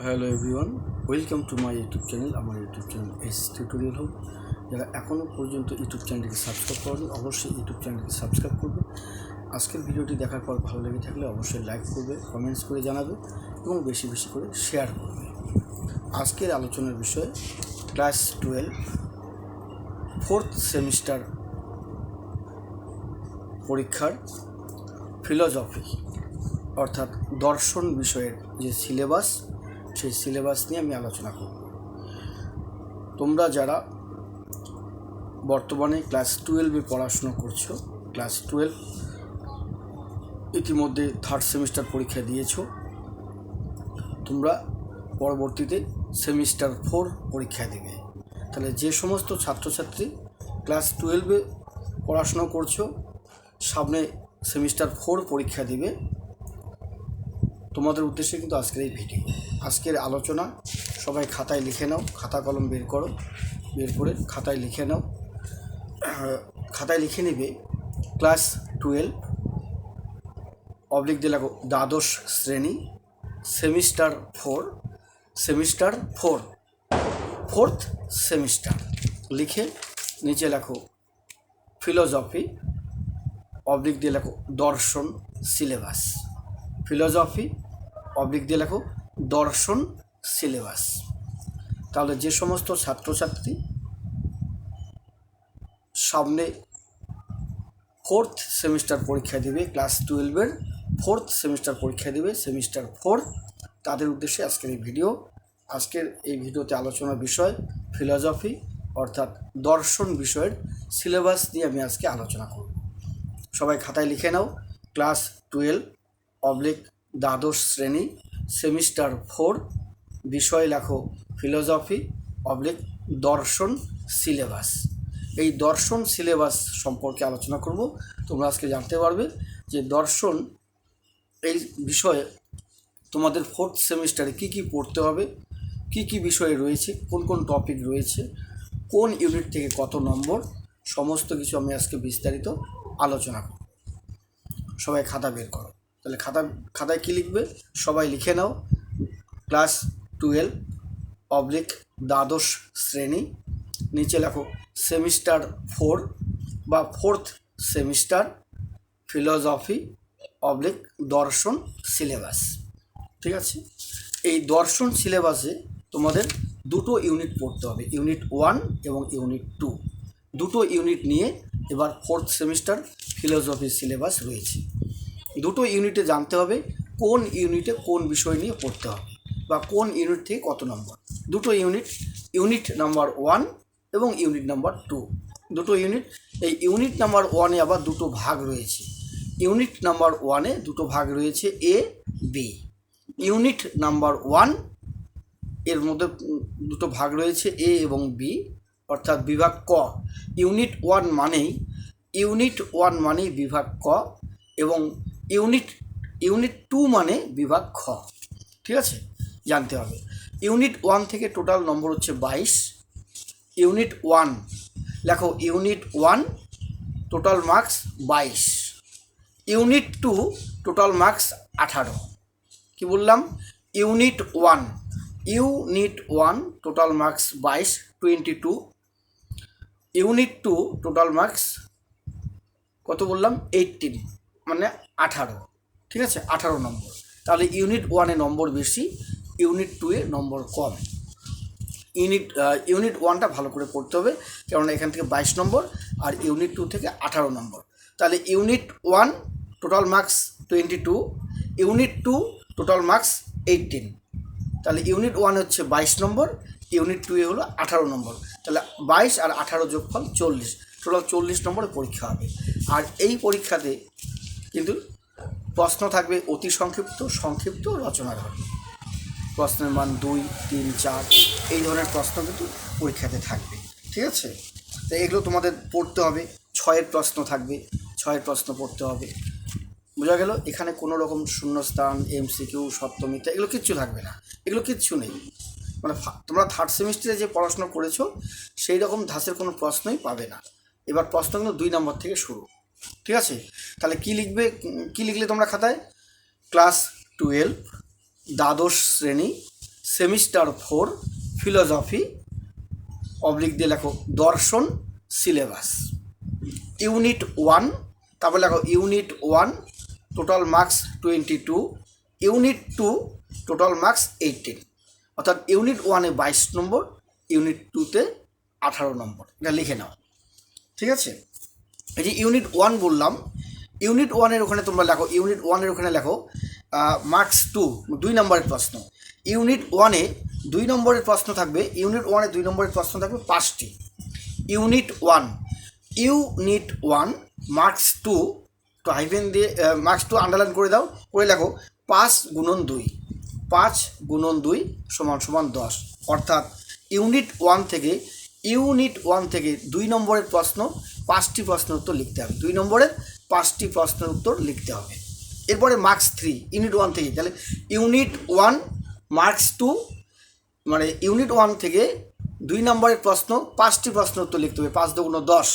Hello everyone, welcome to my YouTube channel. আমার YouTube channel S tutorial হোক। যারা এখনও পর্যন্ত ইউটিউব চ্যানেলটিকে সাবস্ক্রাইব করেনি অবশ্যই ইউটিউব চ্যানেলটিকে সাবস্ক্রাইব করবে। আজকের ভিডিওটি দেখার পর ভালো লেগে থাকলে অবশ্যই লাইক করবে, কমেন্টস করে জানাবে এবং বেশি বেশি করে শেয়ার করবে। আজকের আলোচনার বিষয় ক্লাস 12 4th সেমিস্টার পরীক্ষার ফিলোসফি অর্থাৎ দর্শন বিষয়ের যে সিলেবাস, সেই সিলেবাস নিয়ে আমি আলোচনা করব। তোমরা যারা বর্তমানে ক্লাস 12-এ পড়াশুনো করছো, ক্লাস 12 ইতিমধ্যে 3rd সেমিস্টার পরীক্ষা দিয়েছো, তোমরা পরবর্তীতে সেমিস্টার 4 পরীক্ষা দেবে। তাহলে যে সমস্ত ছাত্রছাত্রী ক্লাস 12-এ পড়াশুনো করছো, সামনে সেমিস্টার 4 পরীক্ষা দিবে, তোমাদের উদ্দেশ্যে কিন্তু আজকের এই ভিডিও। আজকের আলোচনা সবাই খাতায় লিখে নাও, খাতা কলম বের করো, বের করে খাতায় লিখে নাও। খাতায় লিখে নেবে ক্লাস 12 অবলিক দিয়ে লেখো দ্বাদশ শ্রেণী সেমিস্টার 4 4th সেমিস্টার লিখে নিচে লেখো ফিলোসফি অবলিক দিয়ে লেখো দর্শন সিলেবাস। ফিলোসফি অবলিক দিয়ে লেখো দর্শন সিলেবাস। তাহলে যে সমস্ত ছাত্রছাত্রী সামনে 4th সেমিস্টার পরীক্ষা দেবে, ক্লাস 12-এর 4th সেমিস্টার পরীক্ষা দেবে, সেমিস্টার 4, তাদের উদ্দেশ্যে আজকের এই ভিডিও। আজকের এই ভিডিওতে আলোচনার বিষয় ফিলোসফি অর্থাৎ দর্শন বিষয়ের সিলেবাস নিয়ে আমি আজকে আলোচনা করব। সবাই খাতায় লিখে নাও ক্লাস 12 অবলিক দ্বাদশ শ্রেণী সেমিস্টার 4, বিষয় লেখো ফিলোসফি অবলিক দর্শন সিলেবাস। এই দর্শন সিলেবাস সম্পর্কে আলোচনা করব। তোমরা আজকে জানতে পারবে যে দর্শন এই বিষয়ে তোমাদের 4th সেমিস্টারে কী কী পড়তে হবে, কী কী বিষয় রয়েছে, কোন কোন টপিক রয়েছে, কোন ইউনিট থেকে কত নম্বর, সমস্ত কিছু আমি আজকে বিস্তারিত আলোচনা করব। সবাই খাতা বের করো। তাহলে খাতায় কী লিখবে সবাই লিখে নাও ক্লাস 12 অবলিক দ্বাদশ শ্রেণী, নিচে লেখো সেমিস্টার 4 বা 4th সেমিস্টার ফিলোসফি অবলিক দর্শন সিলেবাস। ঠিক আছে, এই দর্শন সিলেবাসে তোমাদের দুটো ইউনিট পড়তে হবে, ইউনিট 1 এবং ইউনিট 2। দুটো ইউনিট নিয়ে এবার 4th সেমিস্টার ফিলোসফি সিলেবাস রয়েছে। দুটো ইউনিটে জানতে হবে কোন ইউনিটে কোন বিষয় নিয়ে পড়তে হবে বা কোন ইউনিট থেকে কত নম্বর। দুটো ইউনিট নাম্বার 1 এবং ইউনিট নাম্বার 2, দুটো ইউনিট। এই ইউনিট নাম্বার 1-এ আবার দুটো ভাগ রয়েছে। ইউনিট নাম্বার 1-এ দুটো ভাগ রয়েছে এ বি। ইউনিট নাম্বার 1 এর মধ্যে দুটো ভাগ রয়েছে এ এবং বি, অর্থাৎ বিভাগ ক। ইউনিট 1 মানেই বিভাগ ক এবং ইউনিট 2 মানে বিভাগ খ। ঠিক আছে, জানতে হবে। ইউনিট 1 থেকে টোটাল নম্বর হচ্ছে 22। ইউনিট 1 লেখো, unit 1 total marks 22। Unit 2 total marks 18। কি বললাম? Unit 1 total marks 22। Unit 2 total marks কত বললাম? 18, মানে 18। ঠিক আছে, 18 নম্বর। তাহলে ইউনিট 1-এ নম্বর বেশি, ইউনিট 2-এ নম্বর কম। ইউনিট 1টা ভালো করে পড়তে হবে, কেননা এখান থেকে 22 নম্বর আর ইউনিট 2 থেকে 18 নম্বর। তাহলে unit 1 total marks 22, unit 2 total marks 18। তাহলে ইউনিট 1 হচ্ছে 22 নম্বর, ইউনিট 2-এ হলো 18 নম্বর। তাহলে 22 আর 18 যোগফল 40, টোটাল 40 নম্বরের পরীক্ষা হবে। আর এই পরীক্ষাতে কিন্তু প্রশ্ন থাকবে অতি সংক্ষিপ্ত রচনার হবে। প্রশ্নের মান 2, 3, 4 এই ধরনের প্রশ্ন কিন্তু পরীক্ষাতে থাকবে। ঠিক আছে, তো এগুলো তোমাদের পড়তে হবে। 6-এর প্রশ্ন থাকবে, 6-এর প্রশ্ন পড়তে হবে। বোঝা গেল? এখানে কোনো রকম শূন্যস্থান, এমসিকিউ, সত্য মিথ্যা এগুলো কিচ্ছু থাকবে না, এগুলো কিচ্ছু নেই। মানে তোমরা 3rd সেমিস্টারে যে পড়াশোনা করেছো সেই রকম ধাঁচের কোনো প্রশ্নই পাবে না। এবার প্রশ্নগুলো 2 নম্বর থেকে শুরু। ঠিক আছে, তাহলে কী লিখলে তোমরা খাতায়? ক্লাস 12 দ্বাদশ শ্রেণী সেমিস্টার 4 ফিলোসফি অবলিক দিয়ে লেখো দর্শন সিলেবাস। ইউনিট 1, তারপর লেখো unit 1 total marks 22, unit 2 total marks 18, অর্থাৎ ইউনিট 1-এ 22 নম্বর, ইউনিট 2-তে 18 নম্বর। এটা লিখে নাও, ঠিক আছে। এই যে ইউনিট 1 বললাম, ইউনিট 1-এর ওখানে তোমরা লেখো, ইউনিট 1-এর ওখানে লেখো মার্কস 2, 2 নম্বরের প্রশ্ন। ইউনিট 1-এ 2 নম্বরের প্রশ্ন থাকবে, ইউনিট 1-এ 2 নম্বরের প্রশ্ন থাকবে 5টি। ইউনিট 1 মার্কস 2 তো হাইফেন দিয়ে মার্কস 2 আন্ডারলাইন করে দাও, করে লেখো 5 গুণন 2, 5 গুণন 2 সমান সমান 10। অর্থাৎ ইউনিট 1 থেকে 2 নম্বরের প্রশ্ন 5টি প্রশ্নের উত্তর লিখতে হবে, 2 নম্বরের 5টি প্রশ্নের উত্তর লিখতে হবে। এরপরে মার্কস 3 ইউনিট 1 থেকে, তাহলে ইউনিট 1 মার্কস 2 মানে ইউনিট 1 থেকে 2 নম্বরের প্রশ্ন 5টি প্রশ্নের উত্তর লিখতে হবে, 5 দুগুণ 10।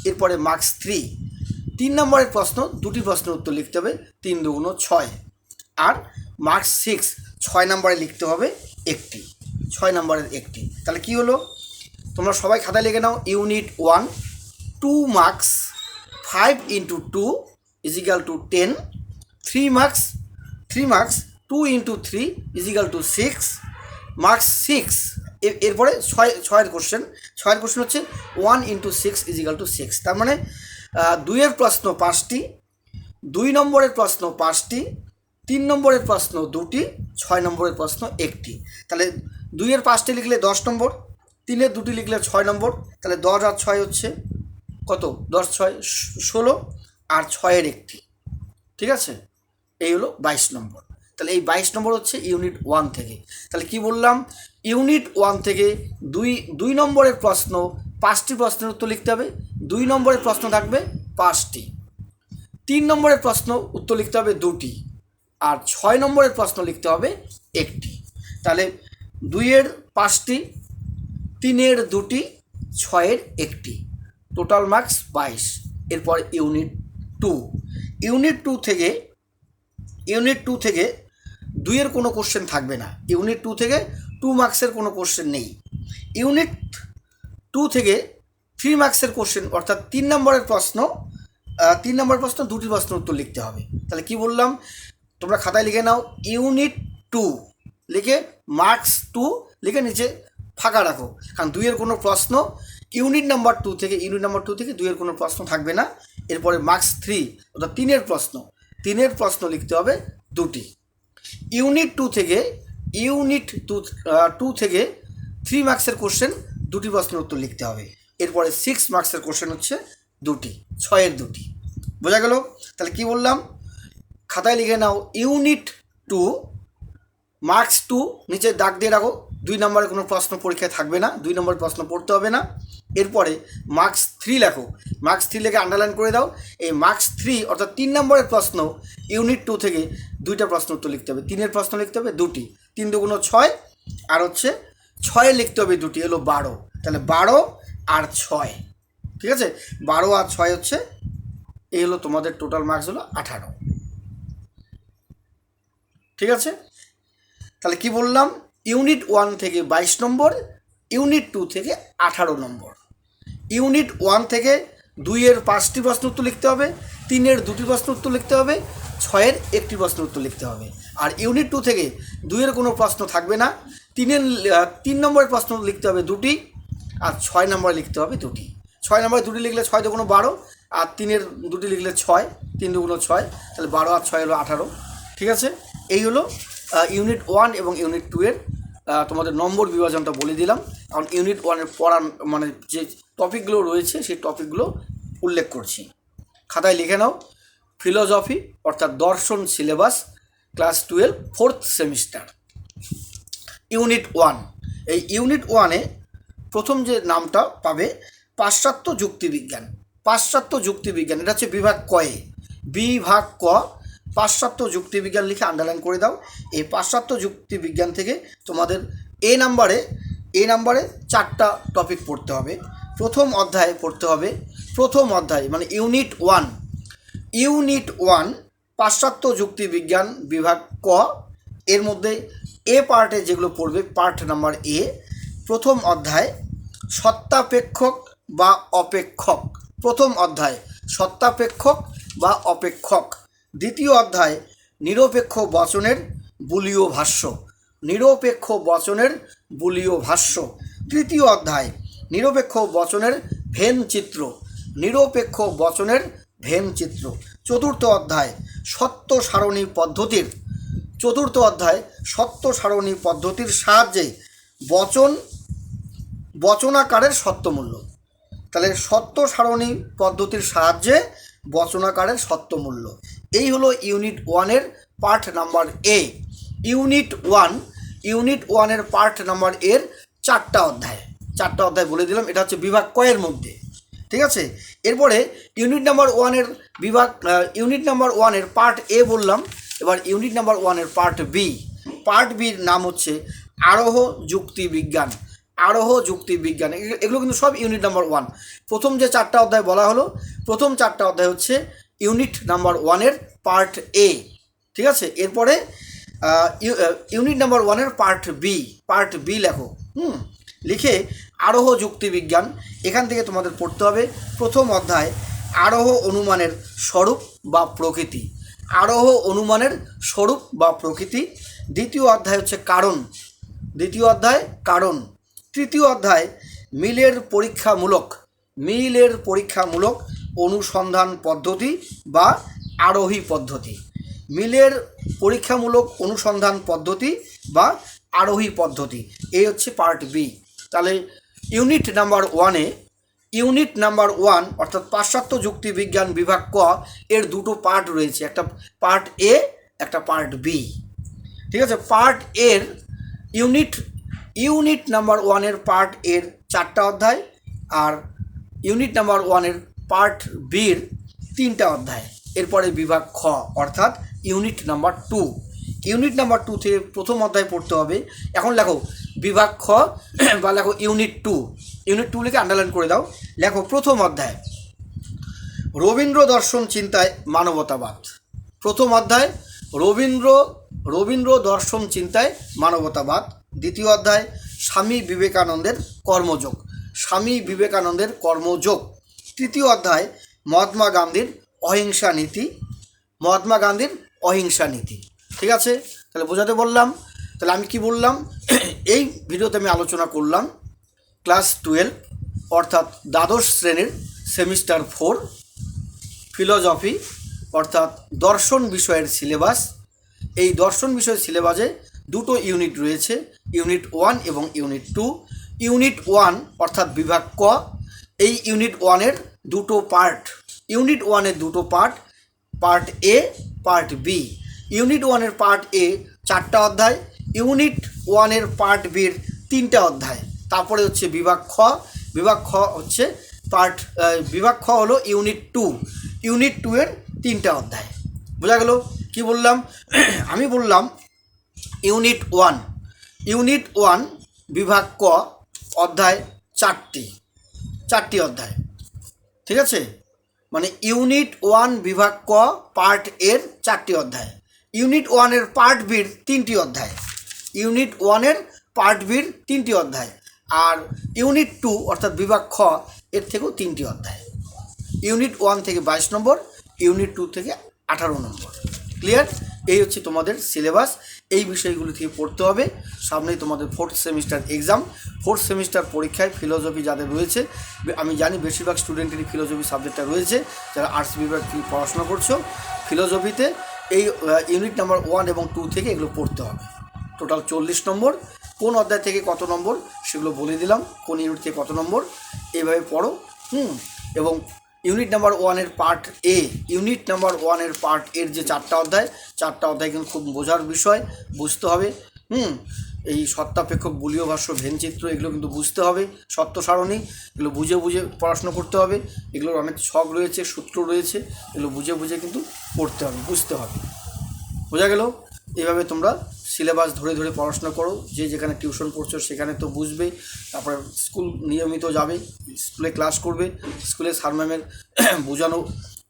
এরপরে মার্কস 3 নম্বরের প্রশ্ন 2টি প্রশ্নের উত্তর লিখতে হবে, 3 দুগুণ 6। আর মার্কস 6 নম্বরে লিখতে হবে 1টি, 6 নম্বরের 1টি। তাহলে কি হলো, তোমরা সবাই খাতায় লিখে নাও। Unit 1 2 marks 5 × 2 = 10, 3 marks 2 × 3 = 6, marks 6। এরপরে 6-এর কোশ্চেন হচ্ছে 1 × 6 = 6। তার মানে 2-এর প্রশ্ন 5টি, 2 নম্বরের প্রশ্ন 5টি, 3 নম্বরের প্রশ্ন 2টি, 6 নম্বরের প্রশ্ন 1টি। তাহলে 2-এর 5টি লিখলে 10 নম্বর, 3-এর 2টি লিখলে 6 নম্বর। তাহলে 10 আর 6 হচ্ছে কত, 10 6 16, আর 6-এর 1টি, ঠিক আছে। এই হলো 22 নম্বর। তাহলে এই 22 নম্বর হচ্ছে ইউনিট 1 থেকে। তাহলে কি বললাম, ইউনিট 1 থেকে 2 নম্বরের প্রশ্ন 5টি প্রশ্নের উত্তর লিখতে হবে, 2 নম্বরের প্রশ্ন থাকবে 5টি, 3 নম্বরের প্রশ্ন উত্তর লিখতে হবে 2টি, আর 6 নম্বরের প্রশ্ন লিখতে হবে 1টি। তাহলে 2-এর 5টি, 3-এর 2টি, 6-এর 1টি, টোটাল মার্কস 22। এরপর ইউনিট 2, ইউনিট 2 থেকে 2-এর কোনো কোশ্চেন থাকবে না, ইউনিট 2 থেকে 2 মার্কসের কোনো কোশ্চেন নেই। ইউনিট 2 থেকে 3 মার্কসের কোশ্চেন, অর্থাৎ 3 নম্বরের প্রশ্ন 2টি প্রশ্নের উত্তর লিখতে হবে। তাহলে কি বললাম, তোমরা খাতায় লিখে নাও ইউনিট 2 লিখে মার্কস 2 লিখে নিচে ফাঁকা রাখো, কারণ 2-এর কোনো প্রশ্ন ইউনিট নাম্বার 2 থেকে 2-এর কোনো প্রশ্ন থাকবে না। এরপরে মার্কস 3 অর্থাৎ 3-এর প্রশ্ন লিখতে হবে 2টি। ইউনিট 2 থেকে 3 মার্কসের কোশ্চেন 2টি প্রশ্নের উত্তর লিখতে হবে। এরপরে 6 মার্কসের কোশ্চেন হচ্ছে 2টি, 6-এর 2টি। বোঝা গেল? তাহলে কি বললাম, খাতায় লিখে নাও ইউনিট 2 মার্কস 2 নিচে দাগ দিয়ে রাখো, 2 নম্বরের কোনো প্রশ্ন পরীক্ষায় থাকবে না, 2 নম্বরের প্রশ্ন পড়তে হবে না। এরপরে মার্কস 3 লেখো, মার্কস 3 লিখে আন্ডারলাইন করে দাও। এই মার্কস 3 অর্থাৎ 3 নম্বরের প্রশ্ন ইউনিট 2 থেকে 2টা প্রশ্ন উত্তর লিখতে হবে, 3-এর প্রশ্ন লিখতে হবে 2টি, 3 দুগুণ 6, আর হচ্ছে 6-এ লিখতে হবে 2টি, হলো 12। তাহলে 12 আর 6, ঠিক আছে, 12 আর 6 হচ্ছে, এই হলো তোমাদের টোটাল মার্কস হলো 18, ঠিক আছে। তাহলে কি বললাম, ইউনিট 1 থেকে 22 নম্বর, ইউনিট 2 থেকে 18 নম্বর। ইউনিট 1 থেকে 2-এর 5টি প্রশ্ন উত্তর লিখতে হবে, 3-এর 2টি প্রশ্ন উত্তর লিখতে হবে, 6-এর 1টি প্রশ্ন উত্তর লিখতে হবে। আর ইউনিট 2 থেকে 2-এর কোনো প্রশ্ন থাকবে না, 3 নম্বরের প্রশ্ন লিখতে হবে 2টি, আর 6 নম্বরে লিখতে হবে 2টি। 6 নম্বরে 2টি লিখলে 6 দুগুণ 12, আর 3-এর 2টি লিখলে 6, 3 দুগুণ 6, তাহলে 12 আর 6 হলো 18, ঠিক আছে। এই হলো ইউনিট 1 এবং ইউনিট 2-এর তোমাদের নম্বর বিভাজনটা বলে দিলাম। কারণ ইউনিট 1-এর পড়ার মানে যে টপিকগুলো রয়েছে সেই টপিকগুলো উল্লেখ করছি। খাতায় লিখে নাও ফিলোসফি অর্থাৎ দর্শন syllabus, class 12 4th semester, unit 1। এই ইউনিট 1-এ প্রথম যে নামটা পাবে পাশ্চাত্য যুক্তিবিজ্ঞান। এটা হচ্ছে বিভাগ কয়ে, বিভাগ ক, পাশ্চাত্য যুক্তিবিজ্ঞান লিখে আন্ডারলাইন করে দাও। এই পাশ্চাত্য যুক্তিবিজ্ঞান থেকে তোমাদের এ নাম্বারে 4টা টপিক পড়তে হবে। প্রথম অধ্যায় পড়তে হবে, প্রথম অধ্যায় মানে ইউনিট 1 পাশ্চাত্য যুক্তিবিজ্ঞান বিভাগ ক, এর মধ্যে এ পার্টে যেগুলো পড়বে, পার্ট নাম্বার এ, প্রথম অধ্যায় সত্তাপেক্ষক বা অপেক্ষক, প্রথম অধ্যায় সত্তাপেক্ষক বা অপেক্ষক। দ্বিতীয় অধ্যায় নিরপেক্ষ বচনের বুলীয় ভাষ্য, নিরপেক্ষ বচনের বুলীয় ভাষ্য। তৃতীয় অধ্যায় নিরপেক্ষ বচনের ভেন চিত্র, নিরপেক্ষ বচনের ভেন চিত্র। চতুর্থ অধ্যায় সত্য সারণী পদ্ধতির, চতুর্থ অধ্যায় সত্য সারণী পদ্ধতির সাহায্যে বচনাকারের সত্যমূল্য। তাহলে সত্য সারণী পদ্ধতির সাহায্যে বচনাকারের সত্যমূল্য। এই হলো ইউনিট ওয়ানের পার্ট নাম্বার এ। ইউনিট ওয়ানের পার্ট নাম্বার এর 4টা অধ্যায়, 4টা অধ্যায় বলে দিলাম। এটা হচ্ছে বিভাগ কয়ের মধ্যে, ঠিক আছে। এরপরে ইউনিট নাম্বার ওয়ানের পার্ট এ বললাম। এবার ইউনিট নাম্বার ওয়ানের পার্ট বি। পার্ট বির নাম হচ্ছে আরোহ যুক্তি বিজ্ঞান, আরোহ যুক্তি বিজ্ঞান। এগুলো কিন্তু সব ইউনিট নাম্বার ওয়ান। প্রথম যে 4টা অধ্যায় বলা হলো, প্রথম 4টা অধ্যায় হচ্ছে ইউনিট নাম্বার ওয়ানের পার্ট এ, ঠিক আছে। এরপরে ইউনিট নাম্বার ওয়ানের পার্ট বি লেখো, লিখে আরোহ যুক্তি বিজ্ঞান। এখান থেকে তোমাদের পড়তে হবে প্রথম অধ্যায় আরোহ অনুমানের স্বরূপ বা প্রকৃতি, আরোহ অনুমানের স্বরূপ বা প্রকৃতি। দ্বিতীয় অধ্যায় হচ্ছে কারণ, দ্বিতীয় অধ্যায় কারণ। তৃতীয় অধ্যায় মিলের পরীক্ষামূলক অনুসন্ধান পদ্ধতি বা আরোহী পদ্ধতি, মিলের পরীক্ষামূলক অনুসন্ধান পদ্ধতি বা আরোহী পদ্ধতি। এই হচ্ছে পার্ট বি। তাহলে ইউনিট নাম্বার ওয়ান অর্থাৎ পাশ্চাত্য যুক্তি বিজ্ঞান বিভাগ ক এর 2টো পার্ট রয়েছে, একটা পার্ট এ, একটা পার্ট বি, ঠিক আছে। পার্ট এর ইউনিট নাম্বার ওয়ানের পার্ট এর 4টা অধ্যায়, আর ইউনিট নাম্বার ওয়ানের পার্ট বির 3টা অধ্যায়। এরপরে বিভাগ খ অর্থাৎ ইউনিট নাম্বার 2। ইউনিট নাম্বার 2 থেকে প্রথম অধ্যায় পড়তে হবে। এখন লেখো বিভাগ খ বা লেখো ইউনিট 2, ইউনিট 2 লিখে আন্ডারলাইন করে দাও। লেখো প্রথম অধ্যায় রবীন্দ্র দর্শন চিন্তায় মানবতাবাদ, প্রথম অধ্যায় রবীন্দ্র দর্শন চিন্তায় মানবতাবাদ। দ্বিতীয় অধ্যায় স্বামী বিবেকানন্দের কর্মযোগ, তৃতীয় অধ্যায় মহাত্মা গান্ধীর অহিংসা নীতি, ঠিক আছে। তাহলে বোঝাতে বললাম। তাহলে আমি কি বললাম, এই ভিডিওতে আমি আলোচনা করলাম ক্লাস 12 অর্থাৎ দ্বাদশ শ্রেণীর সেমিস্টার 4 ফিলোজফি অর্থাৎ দর্শন বিষয়ের সিলেবাস। এই দর্শন বিষয়ের সিলেবাসে 2টো ইউনিট রয়েছে, ইউনিট 1 এবং ইউনিট 2। ইউনিট 1 অর্থাৎ বিভাগ ক, এই ইউনিট 1-এর 2টো পার্ট, ইউনিট 1-এর 2টো part, part A, part B. Unit 1-এর পার্ট এ 4টা অধ্যায়, ইউনিট 1-এর পার্ট বির 3টা অধ্যায়। তারপরে হচ্ছে বিভাগ খ, বিভাগ খ হচ্ছে বিভাগ খ হলো ইউনিট 2, ইউনিট 2-এর 3টা অধ্যায়। বোঝা গেল কি বললাম? আমি বললাম ইউনিট 1 বিভাগ ক অধ্যায় 4টি অধ্যায়, ঠিক আছে। মানে ইউনিট 1 বিভাগ ক পার্ট এর 4টি অধ্যায়, ইউনিট 1-এর পার্ট বির 3টি অধ্যায়, ইউনিট 1-এর পার্ট বির 3টি অধ্যায়, আর ইউনিট 2 অর্থাৎ বিভাগ খ এর থেকেও 3টি অধ্যায়। ইউনিট 1 থেকে 22 নম্বর, ইউনিট 2 থেকে 18 নম্বর। ক্লিয়ার? এই হচ্ছে তোমাদের সিলেবাস। এই বিষয়গুলি থেকে পড়তে হবে। সামনেই তোমাদের 4th semester exam, 4th semester পরীক্ষায় ফিলোজফি যাদের রয়েছে, আমি জানি বেশিরভাগ স্টুডেন্টেরই ফিলোজফি সাবজেক্টটা রয়েছে। যারা আর্টস বিভাগ থেকে পড়াশোনা করছো, ফিলোজফিতে এই ইউনিট নাম্বার 1 এবং 2 থেকে এগুলো পড়তে হবে। টোটাল 40 নম্বর। কোন অধ্যায় থেকে কত নম্বর সেগুলো বলে দিলাম, কোন ইউনিট থেকে কত নম্বর, এইভাবে পড়ো। এবং ইউনিট নাম্বার 1-এর পার্ট এ, ইউনিট নাম্বার 1-এর পার্ট এর যে 4টা অধ্যায়, 4টা অধ্যায় কিন্তু খুব বোঝার বিষয়, বুঝতে হবে। এই সত্তাপেক্ষক বুলীয় ভাষ্য ভেনচিত্র এগুলো কিন্তু বুঝতে হবে, সত্য সারণী এগুলো বুঝে পড়াশোনা করতে হবে। এগুলোর অনেক ছক রয়েছে, সূত্র রয়েছে, এগুলো বুঝে কিন্তু পড়তে হবে, বুঝতে হবে। বোঝা গেল? এইভাবে তোমরা সিলেবাস ধরে পড়াশোনা করো। যে যেখানে টিউশন পড়ছো সেখানে তো বুঝবে, তারপরে স্কুল নিয়মিত যাবে, স্কুলে ক্লাস করবে, স্কুলে স্যার ম্যামের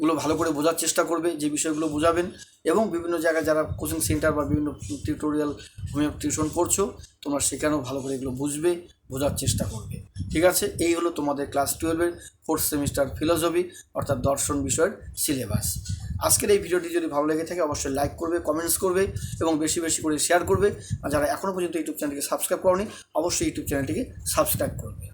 গুলো ভালো করে বোঝার চেষ্টা করবে, যে বিষয়গুলো বোঝাবেন, এবং বিভিন্ন জায়গায় যারা কোচিং সেন্টার বা বিভিন্ন টিউটোরিয়াল হোমিও টিউশন পড়ছো তোমরা সেখানেও ভালো করে এগুলো বুঝবে, বোঝার চেষ্টা করবে। ঠিক আছে, এই হলো তোমাদের ক্লাস 12-এর 4th সেমিস্টার ফিলোসফি অর্থাৎ দর্শন বিষয়ের সিলেবাস। আজকের এই ভিডিওটি যদি ভালো লেগে থাকে অবশ্যই লাইক করবে, কমেন্টস করবে এবং বেশি বেশি করে শেয়ার করবে। আর যারা এখনও পর্যন্ত ইউটিউব চ্যানেলটিকে সাবস্ক্রাইব করনি অবশ্যই ইউটিউব চ্যানেলটিকে সাবস্ক্রাইব করবে।